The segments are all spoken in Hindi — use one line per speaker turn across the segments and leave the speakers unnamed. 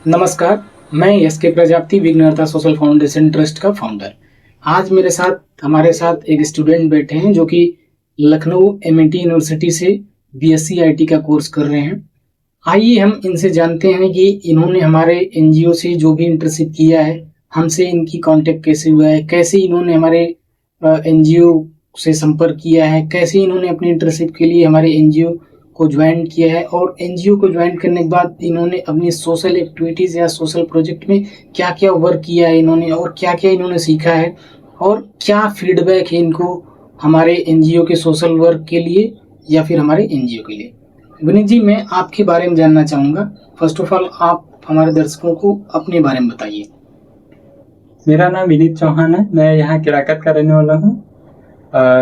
नमस्कार, मैं एसके प्रजापति विघ्नहर्ता सोशल फाउंडेशन ट्रस्ट का फाउंडर। आज हमारे साथ एक स्टूडेंट बैठे हैं जो कि लखनऊ एमएनटी यूनिवर्सिटी से बीएससी आईटी का कोर्स कर रहे हैं। आइए हम इनसे जानते हैं कि इन्होंने हमारे एनजीओ से जो भी इंटर्नशिप किया है, हमसे इनकी कांटेक्ट कैसे हुआ है, कैसे इन्होंने हमारे एनजीओ से संपर्क किया है, कैसे इन्होंने अपनी इंटर्नशिप के लिए हमारे एनजीओ को ज्वाइन किया है और एनजीओ को ज्वाइन करने के बाद इन्होंने अपनी सोशल एक्टिविटीज़ या सोशल प्रोजेक्ट में क्या-क्या वर्क किया है इन्होंने और क्या-क्या इन्होंने सीखा है और क्या फीडबैक है इनको हमारे एनजीओ के सोशल वर्क के लिए या फिर हमारे एनजीओ के लिए। विनीत जी, मैं आपके बारे में जानना चाहूँगा। फर्स्ट ऑफ ऑल आप हमारे दर्शकों को अपने बारे में बताइए।
मेरा नाम विनीत चौहान है। मैं यहाँ किराकत का रहने वाला हूँ।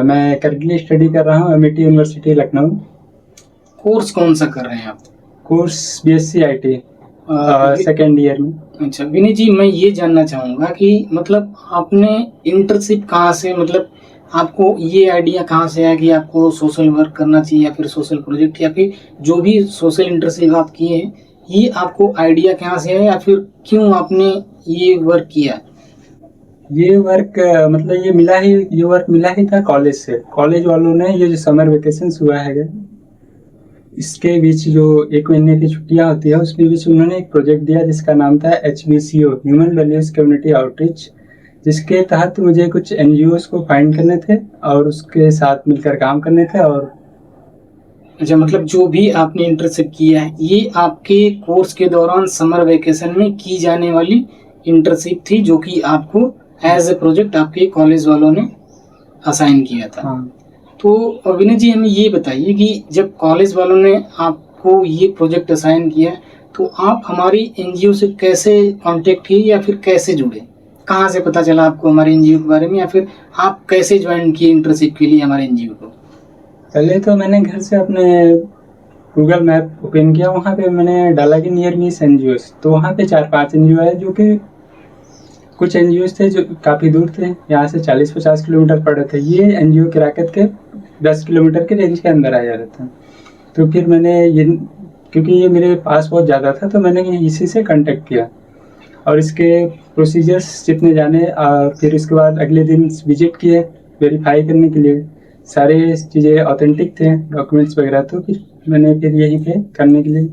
मैं करंटली स्टडी कर रहा हूँ एमआईटी यूनिवर्सिटी लखनऊ।
कोर्स कौन सा कर रहे हैं आप?
Course BSc IT second year में।
अच्छा विनीत जी, मैं ये जानना चाहूँगा कि मतलब आपने इंटर्नशिप कहाँ से, मतलब आपको ये आइडिया कहाँ से आया कि आपको सोशल वर्क करना चाहिए या फिर सोशल प्रोजेक्ट या फिर जो भी सोशल इंटर्नशिप आप किए हैं, ये आपको आइडिया कहाँ से आया या फिर क्यों आपने ये वर्क किया?
ये वर्क मिला ही था कॉलेज से। कॉलेज वालों ने ये जो समर वेकेशन हुआ है, इसके बीच जो 1 महीने की छुट्टियां होती है, उसके बीच उन्होंने एक प्रोजेक्ट दिया जिसका नाम था HVCO, human values community outreach, जिसके तहत मुझे कुछ एनजीओज को फाइंड करने थे और उसके साथ मिलकर काम करने थे। और
अच्छा, मतलब जो भी आपने इंटर्नशिप किया है ये आपके कोर्स के दौरान समर वेकेशन में की जाने वाली इंटर्नशिप थी जो कि आपको एज ए प्रोजेक्ट आपके कॉलेज वालों ने असाइन किया था।
हाँ,
तो विनय जी, हमें ये बताइए कि जब कॉलेज वालों ने आपको ये प्रोजेक्ट असाइन किया तो आप हमारी एनजीओ से कैसे कांटेक्ट किए या फिर कैसे जुड़े? कहाँ से पता चला आपको हमारे एनजीओ के बारे में या फिर आप कैसे ज्वाइन किए इंटर्नशिप के लिए हमारे एनजीओ को?
पहले तो मैंने घर से अपने गूगल मैप ओपन किया, वहाँ पे मैंने डाला कि नियर मीस एनजीओस, तो वहाँ पे 4-5 एनजीओ है, जो कि कुछ एनजीओस थे जो काफ़ी दूर थे, यहाँ से 40-50 किलोमीटर पड़ रहे थे। ये एनजीओ किराकत के 10 किलोमीटर के रेंज के अंदर आ जा रहा था। तो फिर मैंने क्योंकि ये मेरे पास बहुत ज़्यादा था, तो मैंने इसी से कांटेक्ट किया और इसके प्रोसीजर्स जितने जाने, फिर इसके बाद अगले दिन विजिट किए वेरीफाई करने के लिए। सारे चीज़ें ऑथेंटिक थे, डॉक्यूमेंट्स वगैरह, तो फिर मैंने फिर यहीं पे करने के लिए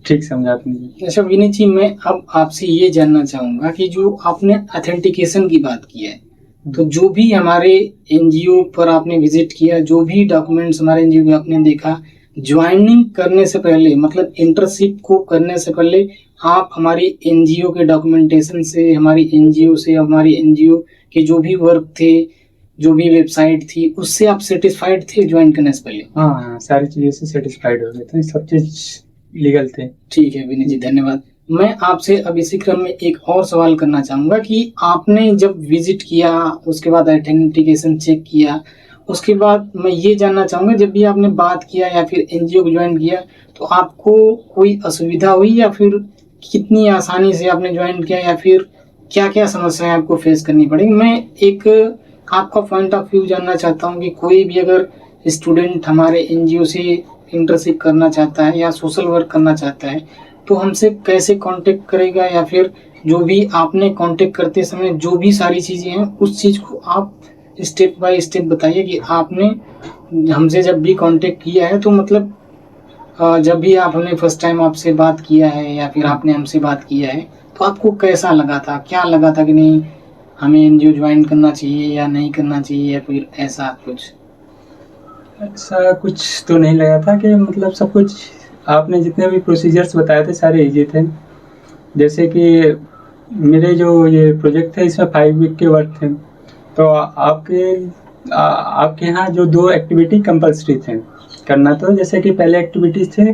ठीक समझा अपनी।
अच्छा विनीत जी, मैं अब आपसे ये जानना चाहूँगा कि जो आपने ऑथेंटिकेशन की बात की है, तो जो भी हमारे एनजीओ पर आपने विजिट किया, जो भी डॉक्यूमेंट्स हमारे एनजीओ में आपने देखा, ज्वाइनिंग करने से पहले मतलब इंटर्नशिप को करने से पहले आप हमारी एनजीओ के डॉक्यूमेंटेशन से, हमारी एनजीओ से, हमारी एनजीओ के जो भी वर्क थे, जो भी वेबसाइट थी, उससे आप सेटिस्फाइड थे ज्वाइन करने से पहले?
हाँ, सारी चीज़ों से सेटिस्फाइड हो गए थे, सब चीज़ लीगल थे।
ठीक है विनीत जी, धन्यवाद। मैं आपसे अब इसी क्रम में एक और सवाल करना चाहूँगा कि आपने जब विजिट किया, उसके बाद ऑथेंटिकेशन चेक किया, उसके बाद मैं ये जानना चाहूँगा जब भी आपने बात किया या फिर एनजीओ को ज्वाइन किया, तो आपको कोई असुविधा हुई या फिर कितनी आसानी से आपने ज्वाइन किया या फिर क्या-क्या समस्याएँ आपको फेस करनी पड़ी? मैं एक आपका पॉइंट ऑफ व्यू जानना चाहता हूँ कि कोई भी अगर स्टूडेंट हमारे एनजीओ से इंटर्नशिप करना चाहता है या सोशल वर्क करना चाहता है, तो हमसे कैसे कांटेक्ट करेगा या फिर जो भी आपने कांटेक्ट करते समय जो भी सारी चीज़ें हैं, उस चीज़ को आप स्टेप बाय स्टेप बताइए कि आपने हमसे जब भी कांटेक्ट किया है तो मतलब जब भी आपने फर्स्ट टाइम आपसे बात किया है या फिर आपने हमसे बात किया है, तो आपको कैसा लगा था? क्या लगा था कि नहीं हमें एनजीओ ज्वाइन करना चाहिए या नहीं करना चाहिए या फिर ऐसा कुछ?
ऐसा कुछ तो नहीं लगा था कि मतलब सब कुछ आपने जितने भी प्रोसीजर्स बताए थे सारे ईजी थे। जैसे कि मेरे जो ये प्रोजेक्ट थे इसमें 5 वीक के वर्क थे, तो आपके यहाँ जो 2 एक्टिविटी कंपल्सरी थे करना। तो जैसे कि पहले एक्टिविटीज़ थे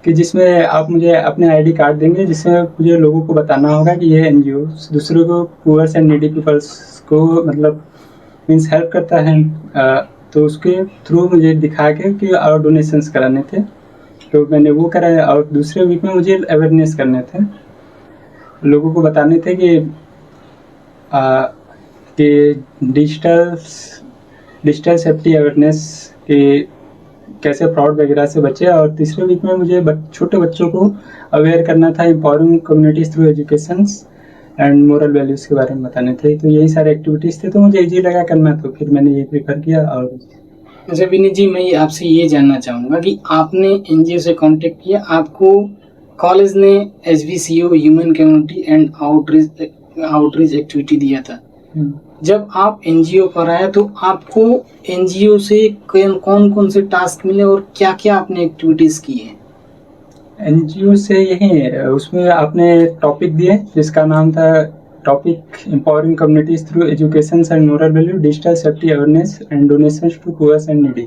कि जिसमें आप मुझे अपने आईडी कार्ड देंगे, जिसमें मुझे लोगों को बताना होगा कि ये एनजीओ दूसरों को, पुअर्स एंड नीडी पीपल्स को मतलब मीन्स हेल्प करता है। तो उसके थ्रू मुझे दिखा के कि और डोनेशंस कराने थे, तो मैंने वो कराया। और दूसरे वीक में मुझे अवेयरनेस करने थे, लोगों को बताने थे कि डिजिटल सेफ्टी अवेयरनेस के कैसे फ्रॉड वगैरह से बचे। और तीसरे वीक में मुझे छोटे बच्चों को अवेयर करना था empowering communities through education and moral values के बारे में बताने थे। तो यही सारे एक्टिविटीज़ थे, तो मुझे इजी लगा करना, तो फिर मैंने ये प्रेफर किया। और
अच्छा विनीत जी, मैं आपसे ये जानना चाहूँगा कि आपने एनजीओ से कांटेक्ट किया, आपको कॉलेज ने HBCO human community and outreach activity दिया था। जब आप एनजीओ पर आए तो आपको एनजीओ से कौन कौन से टास्क मिले और क्या क्या आपने एक्टिविटीज़ की है?
एनजीओ से यही उसमें आपने टॉपिक दिए जिसका नाम था topic empowering communities through education and moral value, digital safety awareness and donations to poor and needy.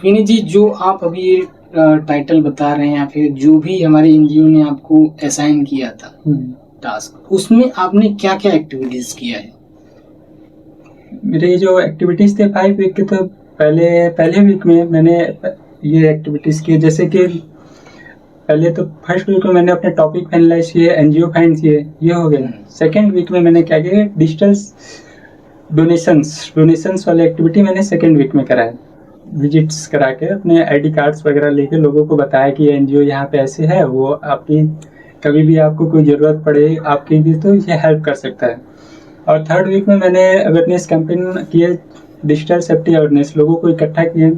Vineet ji, जो आप अभी टाइटल बता रहे हैं या फिर जो भी हमारे एनजीओ ने आपको असाइन किया था टास्क, उसमें आपने क्या क्या एक्टिविटीज़ किया है?
मेरे जो एक्टिविटीज़ थे 5 वीक के, तो पहले वीक में मैंने ये एक्टिविटीज़ की, जैसे कि पहले तो फर्स्ट वीक में मैंने अपने टॉपिक फाइनलाइज किए, एनजीओ फाइंड किए, ये हो गया। सेकेंड वीक में मैंने क्या किया, डिजिटल डोनेशंस वाली एक्टिविटी मैंने सेकेंड वीक में कराया। विजिट्स करा के अपने आईडी कार्ड्स वगैरह लेके लोगों को बताया कि एनजीओ यहाँ पे ऐसे है, वो आपकी कभी भी आपको कोई ज़रूरत पड़े आपकी भी तो ये हेल्प कर सकता है। और थर्ड वीक में मैंने अवेयरनेस कैंपेन किए, डिजिटल सेफ्टी अवेयरनेस, लोगों को इकट्ठा किए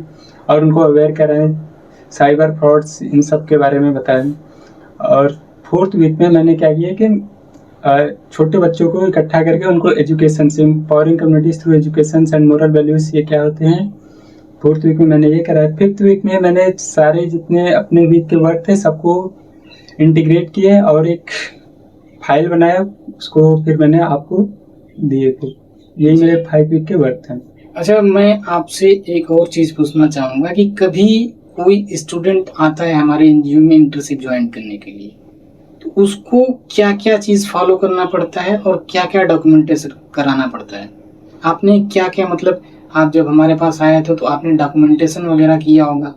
और उनको अवेयर कराएं, साइबर फ्रॉड्स इन सब के बारे में बताएं। और फोर्थ वीक में मैंने क्या किया कि छोटे बच्चों को इकट्ठा करके उनको एजुकेशन से empowering communities through education and moral values ये क्या होते हैं, फोर्थ वीक में मैंने ये कराया। फिफ्थ वीक में मैंने सारे जितने अपने वीक के वर्क थे सबको इंटीग्रेट किए और एक फाइल बनाया, उसको फिर मैंने आपको दिए थे। यही मेरे 5 वीक के वर्क थे।
अच्छा, मैं आपसे एक और चीज़ पूछना चाहूँगा कि कभी कोई स्टूडेंट आता है हमारे एनजीओ में इंटर्नशिप ज्वाइन करने के लिए, तो उसको क्या क्या चीज़ फॉलो करना पड़ता है और क्या क्या डॉक्यूमेंटेशन कराना पड़ता है? आपने क्या क्या, मतलब आप जब हमारे पास आए थे तो आपने डॉक्यूमेंटेशन वगैरह किया होगा,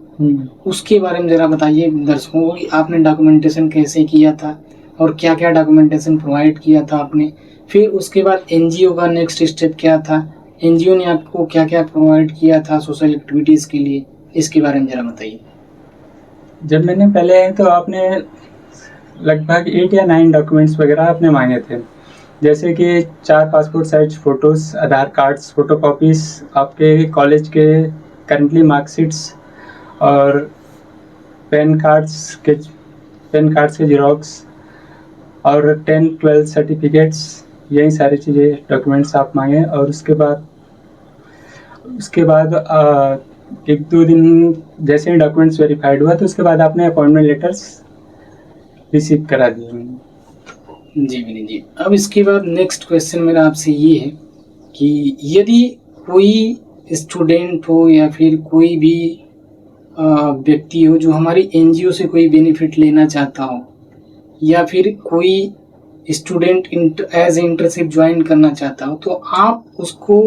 उसके बारे में ज़रा बताइए दर्शकों को कि आपने डॉक्यूमेंटेशन कैसे किया था और क्या क्या डॉक्यूमेंटेशन प्रोवाइड किया था आपने। फिर उसके बाद एनजीओ का नेक्स्ट स्टेप क्या था, एनजीओ ने आपको क्या क्या प्रोवाइड किया था सोशल एक्टिविटीज़ के लिए, इसके बारे में ज़रा बताइए।
जब मैंने पहले आए तो आपने लगभग 8 या 9 डॉक्यूमेंट्स वगैरह आपने मांगे थे, जैसे कि 4 पासपोर्ट साइज फ़ोटोज़, आधार कार्ड्स, फ़ोटोकॉपीज़, आपके कॉलेज के करंटली मार्कशीट्स और पैन कार्ड्स के ज़ेरॉक्स और 10-12 सर्टिफिकेट्स, यही सारी चीज़ें डॉक्यूमेंट्स आप मांगे। और उसके बाद 1-2 दिन जैसे ही डॉक्यूमेंट्स वेरीफाइड हुआ तो उसके बाद आपने अपॉइंटमेंट लेटर्स रिसीव करा दिए।
जी विनीत जी, अब इसके बाद नेक्स्ट क्वेश्चन मेरा आपसे ये है कि यदि कोई स्टूडेंट हो या फिर कोई भी व्यक्ति हो जो हमारी एनजीओ से कोई बेनिफिट लेना चाहता हो, या फिर कोई स्टूडेंट एज इंटर्नशिप ज्वाइन करना चाहता हो, तो आप उसको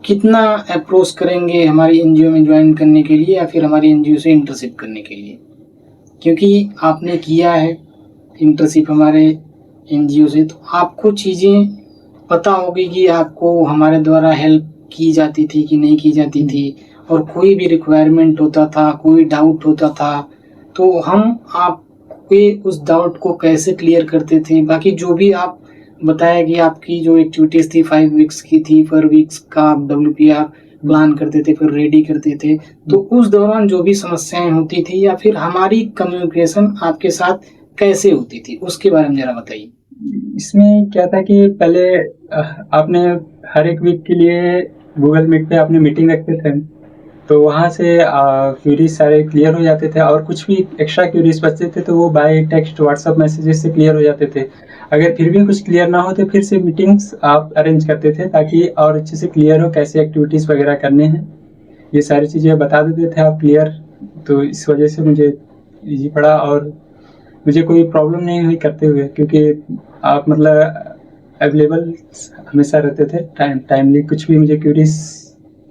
कितना अप्रोच करेंगे हमारी एनजीओ में ज्वाइन करने के लिए या फिर हमारी एनजीओ से इंटर्नशिप करने के लिए? क्योंकि आपने किया है इंटर्नशिप हमारे एनजीओ से, तो आपको चीज़ें पता होगी कि आपको हमारे द्वारा हेल्प की जाती थी कि नहीं की जाती थी, और कोई भी रिक्वायरमेंट होता था, कोई डाउट होता था, तो हम आपके उस डाउट को कैसे क्लियर करते थे। बाकी जो भी आप बताया कि आपकी जो एक्टिविटीज़ थी 5 वीक्स की थी, पर वीक्स का आप WPR प्लान करते थे, फिर रेडी करते थे, तो उस दौरान जो भी समस्याएं होती थी या फिर हमारी कम्युनिकेशन आपके साथ कैसे होती थी, उसके बारे में ज़रा बताइए।
इसमें क्या था कि पहले आपने हर एक वीक के लिए गूगल मीट पे आपने मीटिंग रखते थे, तो वहाँ से क्यूरीज सारे क्लियर हो जाते थे, और कुछ भी एक्स्ट्रा क्यूरीज बचते थे तो वो बाय टेक्स्ट व्हाट्सएप मैसेजेस से क्लियर हो जाते थे। अगर फिर भी कुछ क्लियर ना हो तो फिर से मीटिंग्स आप अरेंज करते थे ताकि और अच्छे से क्लियर हो कैसे एक्टिविटीज़ वगैरह करने हैं, ये सारी चीज़ें बता देते थे आप क्लियर। तो इस वजह से मुझे ईजी पड़ा और मुझे कोई प्रॉब्लम नहीं हुई करते हुए, क्योंकि आप मतलब अवेलेबल हमेशा रहते थे, टाइमली कुछ भी मुझे क्यूरीज।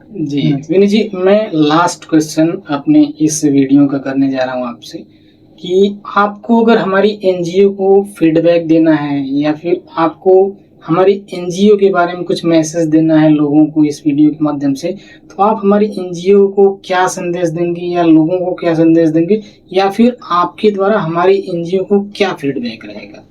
जी विनीत जी, मैं लास्ट क्वेश्चन अपने इस वीडियो का करने जा रहा हूँ आपसे कि आपको अगर हमारी एनजीओ को फीडबैक देना है या फिर आपको हमारी एनजीओ के बारे में कुछ मैसेज देना है लोगों को इस वीडियो के माध्यम से, तो आप हमारी एनजीओ को क्या संदेश देंगे या लोगों को क्या संदेश देंगे, या फिर आपके द्वारा हमारी एनजीओ को क्या फीडबैक रहेगा?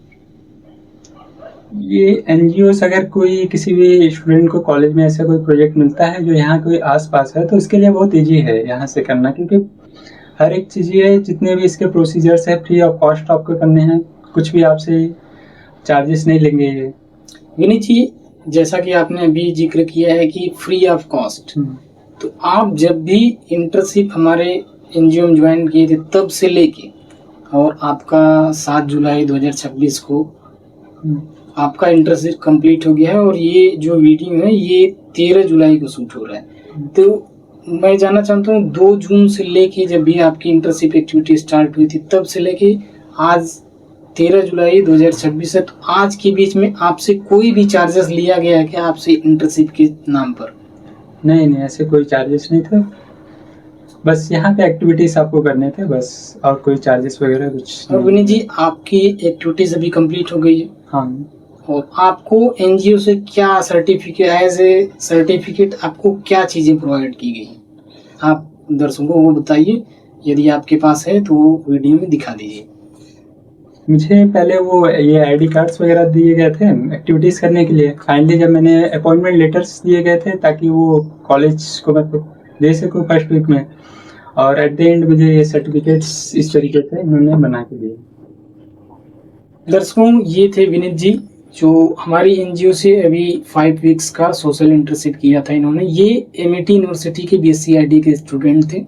ये एनजीओ अगर कोई किसी भी स्टूडेंट को कॉलेज में ऐसा कोई प्रोजेक्ट मिलता है जो यहाँ कोई आसपास है, तो उसके लिए बहुत इजी है यहाँ से करना, क्योंकि हर एक चीज़ ये जितने भी इसके प्रोसीजर्स है फ्री ऑफ कॉस्ट आपको करने हैं, कुछ भी आपसे चार्जेस नहीं लेंगे ये।
विनीत जी, जैसा कि आपने अभी जिक्र किया है कि फ्री ऑफ कॉस्ट, तो आप जब भी इंटर्नशिप हमारे एनजीओ में ज्वाइन किए थे तब से लेके और आपका 7 जुलाई 2026 को आपका इंटर्नशिप कंप्लीट हो गया है, और ये जो वीडियो है ये 13 जुलाई को शूट हो रहा है, तो मैं जानना चाहता हूँ 2 जून से लेके जब भी आपकी इंटर्नशिप एक्टिविटी स्टार्ट हुई थी तब से लेके आज 13 जुलाई 2026 है, तो आज के बीच में आपसे कोई भी चार्जेस लिया गया है क्या आपसे इंटर्नशिप के नाम पर?
नहीं, ऐसे कोई चार्जेस नहीं थे, बस यहाँ पे एक्टिविटीज आपको करने थे बस, और कोई चार्जेस वगैरह कुछ।
और विनीत जी, आपकी एक्टिविटीज अभी कंप्लीट हो गई है?
हाँ।
और आपको एनजीओ से क्या सर्टिफिकेट, एज ए सर्टिफिकेट आपको क्या चीज़ें प्रोवाइड की गई? आप दर्शकों को बताइए, यदि आपके पास है तो वो वीडियो में दिखा दीजिए।
मुझे पहले वो ये आईडी कार्ड्स वगैरह दिए गए थे एक्टिविटीज़ करने के लिए। फाइनली जब मैंने अपॉइंटमेंट लेटर्स दिए गए थे ताकि वो कॉलेज को मैं दे सकूँ फर्स्ट वीक में, और एट द एंड मुझे ये सर्टिफिकेट्स इस तरीके से इन्होंने बना के दिए।
दर्शकों, ये थे विनीत जी जो हमारी एनजीओ से अभी 5 वीक्स का सोशल इंटर्नशिप किया था इन्होंने। ये एमआईटी यूनिवर्सिटी के बीएससी के स्टूडेंट थे।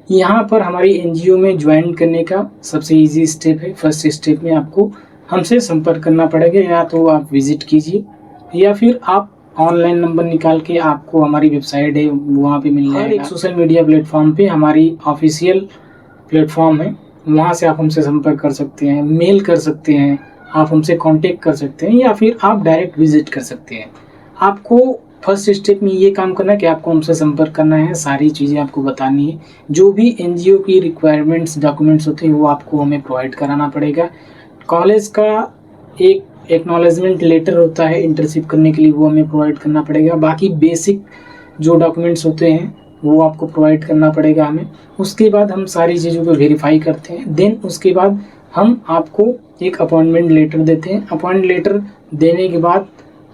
यहाँ पर हमारी एनजीओ में ज्वाइन करने का सबसे इजी स्टेप है, फर्स्ट स्टेप में आपको हमसे संपर्क करना पड़ेगा, या तो आप विजिट कीजिए या फिर आप ऑनलाइन नंबर निकाल के आपको हमारी वेबसाइट है वहाँ पे मिल जाएगा। एक सोशल मीडिया प्लेटफॉर्म पे हमारी ऑफिशियल प्लेटफॉर्म है, वहाँ से आप हमसे संपर्क कर सकते हैं, मेल कर सकते हैं, आप हमसे कांटेक्ट कर सकते हैं, या फिर आप डायरेक्ट विजिट कर सकते हैं। आपको फर्स्ट स्टेप में ये काम करना है कि आपको हमसे संपर्क करना है, सारी चीज़ें आपको बतानी है, जो भी एनजीओ की रिक्वायरमेंट्स डॉक्यूमेंट्स होते हैं वो आपको हमें प्रोवाइड कराना पड़ेगा। कॉलेज का एक एक्नॉलेजमेंट लेटर होता है इंटर्नशिप करने के लिए, वो हमें प्रोवाइड करना पड़ेगा। बाकी बेसिक जो डॉक्यूमेंट्स होते हैं वो आपको प्रोवाइड करना पड़ेगा हमें। उसके बाद हम सारी चीज़ों को वेरीफाई करते हैं, देन उसके बाद हम आपको एक अपॉइंटमेंट लेटर देते हैं। अपॉइंटमेंट लेटर देने के बाद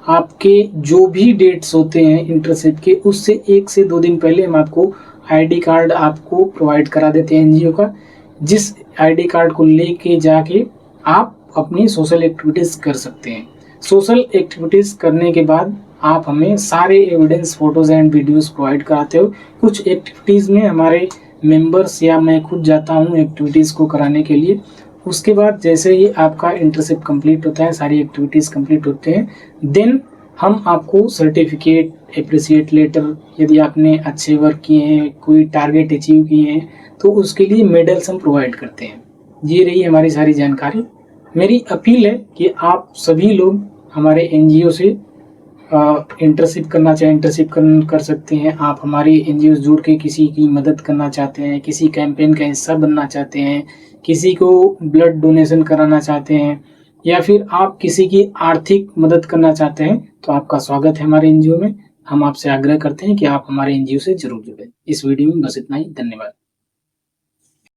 आपके जो भी डेट्स होते हैं इंटर्नशिप के, उससे 1 से 2 दिन पहले हम आपको आईडी कार्ड आपको प्रोवाइड करा देते हैं एनजीओ का, जिस आईडी कार्ड को लेके जाके आप अपनी सोशल एक्टिविटीज़ कर सकते हैं। सोशल एक्टिविटीज़ करने के बाद आप हमें सारे evidence, photos and videos provide कराते हो। कुछ एक्टिविटीज़ में हमारे मेंबर्स या मैं खुद जाता हूँ एक्टिविटीज़ को कराने के लिए। उसके बाद जैसे ही आपका इंटर्नशिप कंप्लीट होता है, सारी एक्टिविटीज़ कंप्लीट होते हैं, देन हम आपको सर्टिफिकेट, एप्रिसिएट लेटर, यदि आपने अच्छे वर्क किए हैं, कोई टारगेट अचीव किए हैं, तो उसके लिए मेडल्स हम प्रोवाइड करते हैं। ये रही हमारी सारी जानकारी। मेरी अपील है कि आप सभी लोग हमारे एनजीओ से इंटर्नशिप करना चाहें, इंटर्नशिप कर सकते हैं। आप हमारी एनजीओ से जुड़ के किसी की मदद करना चाहते हैं, किसी कैंपेन का हिस्सा बनना चाहते हैं, किसी को ब्लड डोनेशन कराना चाहते हैं, या फिर आप किसी की आर्थिक मदद करना चाहते हैं, तो आपका स्वागत है हमारे एनजीओ में। हम आपसे आग्रह करते हैं कि आप हमारे एनजीओ से जरूर जुड़ें। इस वीडियो में बस इतना ही। धन्यवाद।